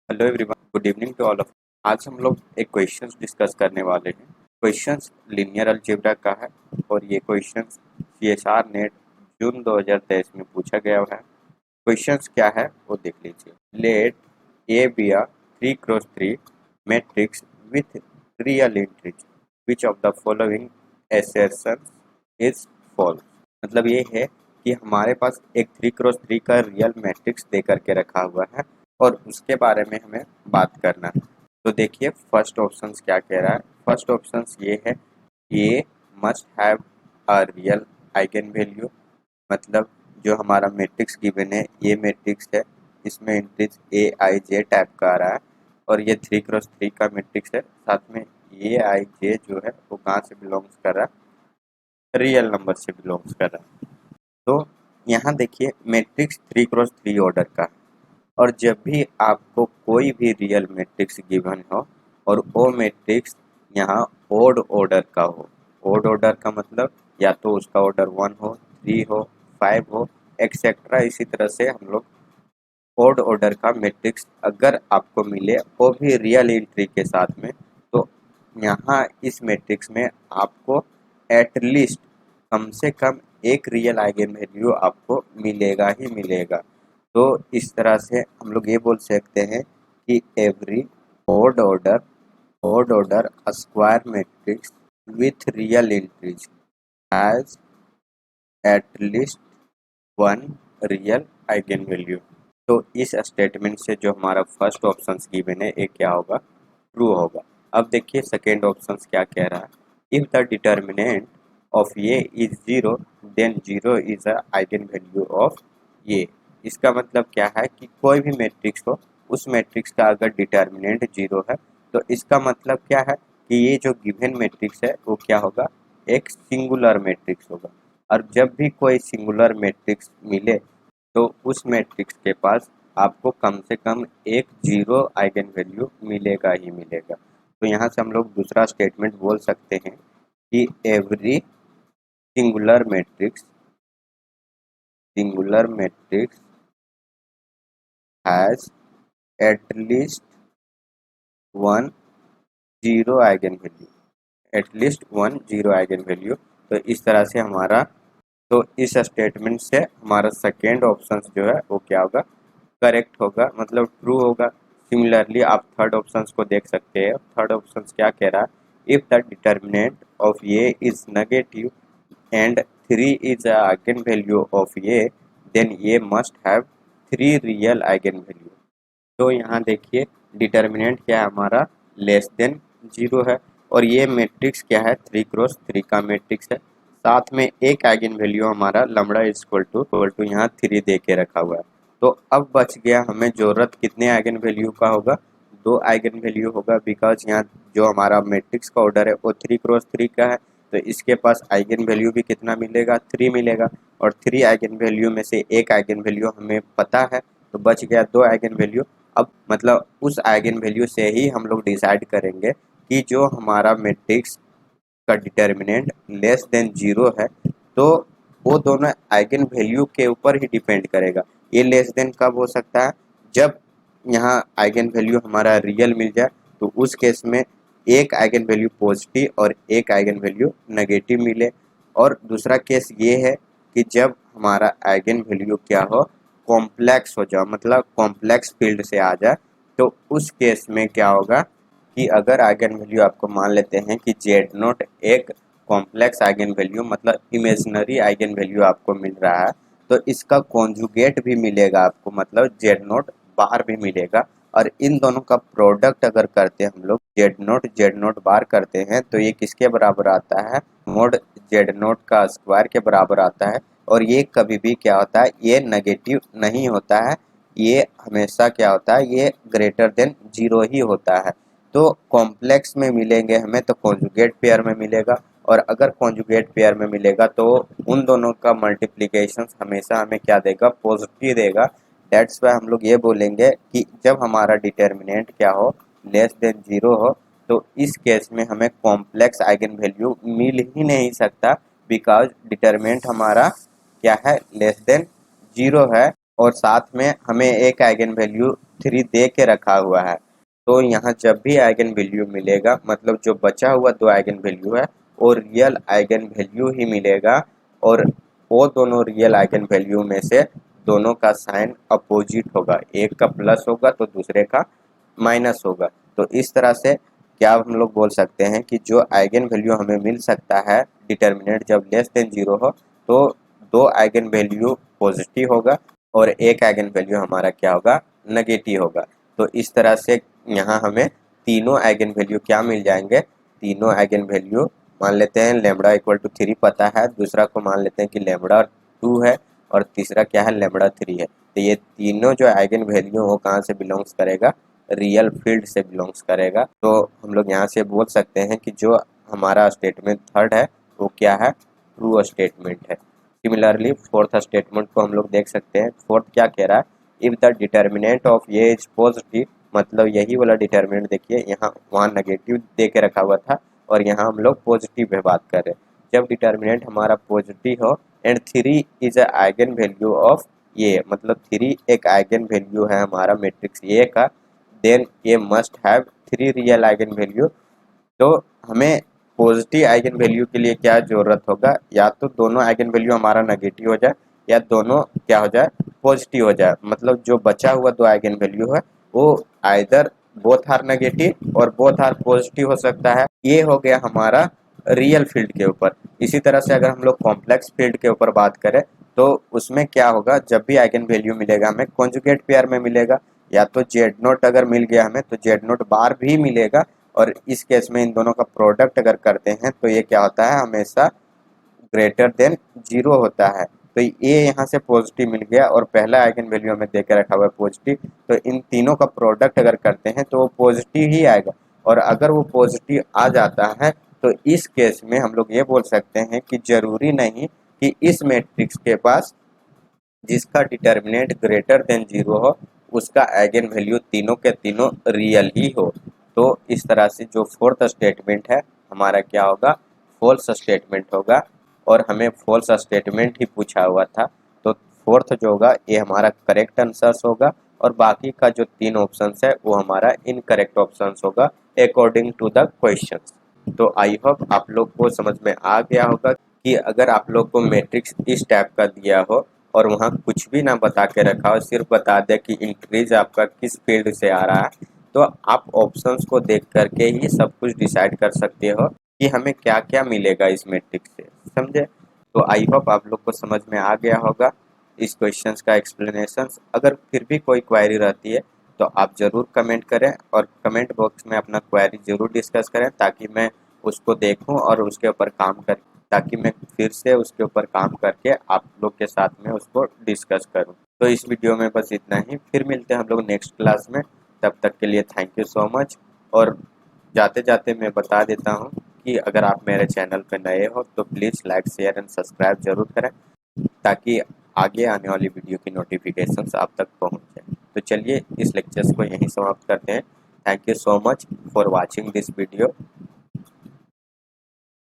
Hello everyone, good evening to all of. आज हम लोग एक क्वेश्चंस डिस्कस करने वाले हैं। क्वेश्चंस लीनियर अलजेब्रा का है और ये क्वेश्चंस सीएसआर नेट जून 2023 में पूछा गया है। क्वेश्चंस क्या है वो देख लीजिए। Let A be a 3x3 matrix with real integer which of the following assertion is false. मतलब ये है कि हमारे पास एक 3x3 का रियल मैट्रिक्स दे करके रखा हुआ है और उसके बारे में हमें बात करना है। तो देखिए फर्स्ट ऑप्शन क्या कह रहा है। फर्स्ट ऑप्शन ये है, A must have a real eigen value. मतलब जो हमारा मैट्रिक्स गिवन है, ये मैट्रिक्स है, इसमें इंटीज ए आई जे टाइप का आ रहा है और ये 3x3 का मैट्रिक्स है। साथ में ए आई जे जो है वो कहाँ से बिलोंग्स कर रहा है, रियल नंबर से बिलोंग्स कर रहा है। तो यहाँ देखिए मैट्रिक्स 3x3 ऑर्डर का है और जब भी आपको कोई भी रियल मैट्रिक्स गिवन हो और वो मैट्रिक्स यहाँ ओड ऑर्डर का हो, ओड ऑर्डर का मतलब या तो उसका ऑर्डर 1 हो, 3 हो, 5 हो, एक्सेट्रा। इसी तरह से हम लोग ओड ऑर्डर का मैट्रिक्स अगर आपको मिले वो भी रियल एंट्री के साथ में, तो यहाँ इस मैट्रिक्स में आपको एटलीस्ट कम से कम एक रियल आइगन वैल्यू आपको मिलेगा ही मिलेगा। तो इस तरह से हम लोग ये बोल सकते हैं कि every odd order square matrix with real entries has at least one real eigen value. तो इस स्टेटमेंट से जो हमारा फर्स्ट ऑप्शन गिवन है ये क्या होगा, ट्रू होगा। अब देखिए सेकेंड ऑप्शन क्या कह रहा है। इफ द डिटर्मिनेंट ऑफ ये is zero than zero is a eigen value of ये। इसका मतलब क्या है कि कोई भी मैट्रिक्स हो, उस मैट्रिक्स का अगर डिटर्मिनेंट जीरो है तो इसका मतलब क्या है कि ये जो गिवन मैट्रिक्स है वो क्या होगा, एक सिंगुलर मैट्रिक्स होगा। और जब भी कोई सिंगुलर मैट्रिक्स मिले तो उस मैट्रिक्स के पास आपको कम से कम एक जीरो आइगन वैल्यू मिलेगा ही मिलेगा। तो यहाँ से हम लोग दूसरा स्टेटमेंट बोल सकते हैं कि every singular matrix has at least one zero eigen value, at least one zero eigen value. तो इस तरह से हमारा, तो इस स्टेटमेंट से हमारा सेकेंड ऑप्शन जो है वो क्या होगा, करेक्ट होगा, मतलब ट्रू होगा। सिमिलरली आप थर्ड ऑप्शन को देख सकते हैं। थर्ड ऑप्शन क्या कह रहा है, इफ द डिटर्मिनेंट ऑफ ये is negative and three is eigen value of ये देन ये must have three real eigen value. तो यहाँ देखिए डिटर्मिनेंट क्या है हमारा, लेस देन जीरो है और ये मैट्रिक्स क्या है, 3x3 का मैट्रिक्स है। साथ में एक आइगन वैल्यू हमारा लैम्बडा इज इक्वल टू यहाँ 3 दे के रखा हुआ है। तो अब बच गया हमें जरूरत कितने आइगन वैल्यू का होगा, दो आइगन वैल्यू होगा। बिकॉज यहाँ जो हमारा मैट्रिक्स का ऑर्डर है वो 3x3 का है, तो इसके पास आइगन वैल्यू भी कितना मिलेगा, 3 मिलेगा। और 3 आइगन वैल्यू में से एक आइगन वैल्यू हमें पता है, तो बच गया दो आइगन वैल्यू। अब मतलब उस आइगन वैल्यू से ही हम लोग डिसाइड करेंगे कि जो हमारा मैट्रिक्स का डिटर्मिनेंट लेस देन जीरो है, तो वो दोनों आइगन वैल्यू के ऊपर ही डिपेंड करेगा। ये लेस देन कब हो सकता है, जब यहाँ आइगन वैल्यू हमारा रियल मिल जाए, तो उस केस में एक आइगन वैल्यू पॉजिटिव और एक आइगन वैल्यू नेगेटिव मिले। और दूसरा केस ये है कि जब हमारा आइगन वैल्यू क्या हो, कॉम्प्लेक्स हो जाए, मतलब कॉम्प्लेक्स फील्ड से आ जाए। तो उस केस में क्या होगा कि अगर आइगन वैल्यू आपको मान लेते हैं कि जेड नोट एक कॉम्प्लेक्स आइगन वैल्यू, मतलब इमेजिनरी आइगन वैल्यू आपको मिल रहा है, तो इसका कॉन्जुगेट भी मिलेगा आपको, मतलब जेड नोट बार भी मिलेगा। और इन दोनों का प्रोडक्ट अगर करते हैं हम लोग, जेड नोट बार करते हैं, तो ये किसके बराबर आता है, मोड जेड नोट का स्क्वायर के बराबर आता है। और ये कभी भी क्या होता है, ये नेगेटिव नहीं होता है, ये हमेशा क्या होता है, ये ग्रेटर देन जीरो ही होता है। तो कॉम्प्लेक्स में मिलेंगे हमें तो कॉन्जुगेट पेयर में मिलेगा, और अगर कॉन्जुगेट पेयर में मिलेगा तो उन दोनों का मल्टीप्लिकेशन हमेशा हमें क्या देगा, पॉजिटिव देगा। दैट्स वाई हम लोग ये बोलेंगे कि जब हमारा डिटर्मिनेंट क्या हो, लेस देन जीरो हो, तो इस केस में हमें कॉम्प्लेक्स आइगन वैल्यू मिल ही नहीं सकता। बिकॉज डिटर्मिनेंट हमारा क्या है, लेस देन जीरो है और साथ में हमें एक आइगन वैल्यू 3 दे के रखा हुआ है। तो यहाँ जब भी आइगन वैल्यू मिलेगा, मतलब जो बचा हुआ 2 आइगन वैल्यू है वो रियल आइगन वैल्यू ही मिलेगा, और वो दोनों रियल आइगन वैल्यू में से दोनों का साइन अपोजिट होगा, एक का प्लस होगा तो दूसरे का माइनस होगा। तो इस तरह से क्या हम लोग बोल सकते हैं कि जो आइगन वैल्यू हमें मिल सकता है डिटर्मिनेंट जब लेस देन 0 हो, तो 2 आइगन वैल्यू पॉजिटिव होगा और एक आइगन वैल्यू हमारा क्या होगा, नेगेटिव होगा। तो इस तरह से यहाँ हमें तीनों आइगन वैल्यू क्या मिल जाएंगे, तीनों आइगन वैल्यू मान लेते हैं लेमड़ा इक्वल टू 3 पता है, दूसरा को मान लेते हैं कि लेमड़ा 2 है, और तीसरा क्या है, लेमड़ा 3 है। तो ये तीनों जो आइगन वैल्यू वो कहाँ से बिलोंग्स करेगा, रियल फील्ड से बिलोंग्स करेगा। तो हम लोग यहाँ से बोल सकते हैं कि जो हमारा स्टेटमेंट थर्ड है वो क्या है, ट्रू स्टेटमेंट है। सिमिलरली फोर्थ स्टेटमेंट को हम लोग देख सकते हैं। फोर्थ क्या कह रहा है, इफ द डिटर्मिनेंट ऑफ ये इज पॉजिटिव, मतलब यही वाला डिटर्मिनेंट देखिए, यहाँ वहाँ नेगेटिव दे के रखा हुआ था और यहाँ हम लोग पॉजिटिव में बात कर रहे हैं। जब डिटर्मिनेंट हमारा पॉजिटिव हो and 3 is a eigen value of ये, मतलब 3 एक आइगन वैल्यू है हमारा मैट्रिक्स ए का, देन ये must have 3 real eigen value. तो हमें पॉजिटिव आइगन वैल्यू के लिए क्या जरूरत होगा, या तो दोनों आइगन वैल्यू हमारा नेगेटिव हो जाए या दोनों क्या हो जाए, पॉजिटिव हो जाए। मतलब जो बचा हुआ 2 आइगन वैल्यू है वो आइदर बोथ आर नेगेटिव और बोथ आर पॉजिटिव हो सकता है। ये हो गया हमारा रियल फील्ड के ऊपर। इसी तरह से अगर हम लोग कॉम्प्लेक्स फील्ड के ऊपर बात करें तो उसमें क्या होगा, जब भी आइगन वैल्यू मिलेगा हमें कॉन्जुगेट पेयर में मिलेगा, या तो जेड नोट अगर मिल गया हमें तो जेड नोट बार भी मिलेगा, और इस केस में इन दोनों का प्रोडक्ट अगर करते हैं तो ये क्या होता है, हमेशा ग्रेटर देन 0 होता है। तो ये यहाँ से पॉजिटिव मिल गया और पहला आइगन वैल्यू हमें दे के रखा हुआ है पॉजिटिव, तो इन तीनों का प्रोडक्ट अगर करते हैं तो वो पॉजिटिव ही आएगा। और अगर वो पॉजिटिव आ जाता है तो इस केस में हम लोग ये बोल सकते हैं कि जरूरी नहीं कि इस मैट्रिक्स के पास जिसका डिटर्मिनेंट ग्रेटर देन 0 हो उसका आइगन वैल्यू तीनों के तीनों रियल ही हो। तो इस तरह से जो फोर्थ स्टेटमेंट है हमारा क्या होगा, फॉल्स स्टेटमेंट होगा, और हमें फॉल्स स्टेटमेंट ही पूछा हुआ था। तो फोर्थ जो होगा ये हमारा करेक्ट आंसर्स होगा, और बाकी का जो 3 ऑप्शंस है वो हमारा इनकरेक्ट ऑप्शंस होगा अकॉर्डिंग टू द क्वेश्चंस। तो आई होप आप लोग को समझ में आ गया होगा कि अगर आप लोग को मैट्रिक्स इस टाइप का दिया हो और वहाँ कुछ भी ना बता के रखा हो, सिर्फ बता दे कि इंक्रीज आपका किस फील्ड से आ रहा है, तो आप ऑप्शंस को देख करके ही सब कुछ डिसाइड कर सकते हो कि हमें क्या क्या मिलेगा इस मैट्रिक्स से, समझे। तो आई होप आप लोग को समझ में आ गया होगा इस क्वेश्चंस का एक्सप्लेनेशन। अगर फिर भी कोई क्वेरी रहती है तो आप ज़रूर कमेंट करें, और कमेंट बॉक्स में अपना क्वेरी ज़रूर डिस्कस करें ताकि मैं उसको देखूं और उसके ऊपर काम कर, ताकि मैं फिर से उसके ऊपर काम करके आप लोग के साथ में उसको डिस्कस करूं। तो इस वीडियो में बस इतना ही, फिर मिलते हैं हम लोग नेक्स्ट क्लास में। तब तक के लिए थैंक यू सो मच। और जाते जाते मैं बता देता हूं कि अगर आप मेरे चैनल पर नए हो तो please like share and subscribe जरूर करें ताकि आगे आने वाली वीडियो की नोटिफिकेशंस आप तक पहुंच जाए। तो चलिए इस लेक्चर्स को यहीं समाप्त करते हैं। Thank you so much for watching this video.